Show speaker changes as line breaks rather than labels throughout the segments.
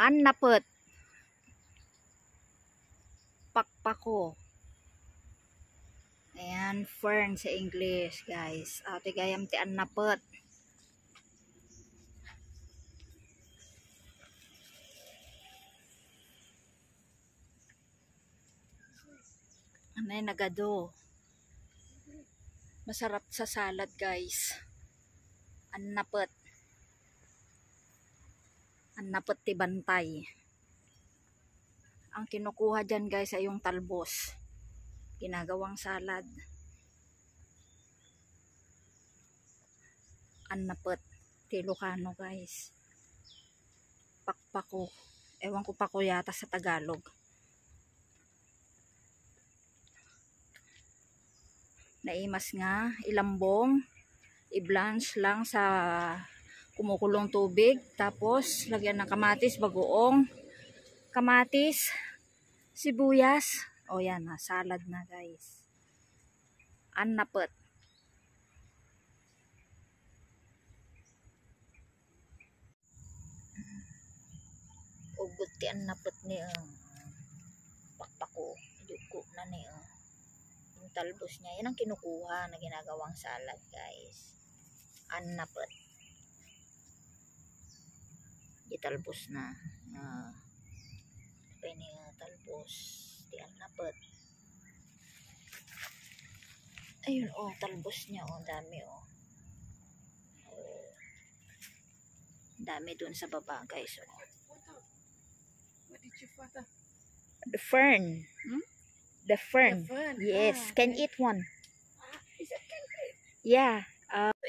Annapet. Pakpako. Ayan, fern sa English, guys. Ate gayam ti annapet. Anay nagado. Masarap sa salad, guys. Annapet. Annapet ti bantay. Ang kinukuha dyan, guys, ay yung talbos. Ginagawang salad. Annapet. Ti Ilocano, guys. Pakpako. Ewan ko pa ko yata sa Tagalog. Naimas nga, ilambong, i-blanch lang sa kumukulong tubig, tapos lagyan ng kamatis, bagoong, kamatis, sibuyas. O yan na, salad na, guys. Annapet. Ugot ti annapet ni pakpako, iduko na ni yung talbos niya. Yan ang kinukuha na ginagawang salad, guys. Annapet. Di talbos na. Pwede talbos. Di annapet. Ayun, oh, talbos niya, oh, dami, oh. Dami dun sa baba, guys, oh.
What did you find?
The fern.
Hmm?
The fern.
The fern.
Yes. Can eat one.
Is it can eat?
Yeah.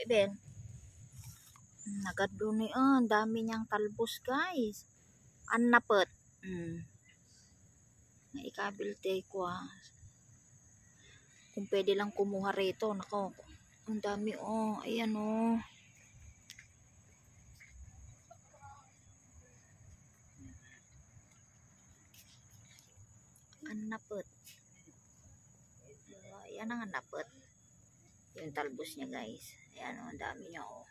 Ben. Nagado ni dami niyang talbos, guys. Annapet. Naikabilte ko Kung pwede lang kumuha rito, nako. Ang dami, oh. Ayan, oh. Annapet. Ayan ang annapet. Yung talbos niya, guys. Ayan, oh. Ang dami niya, oh.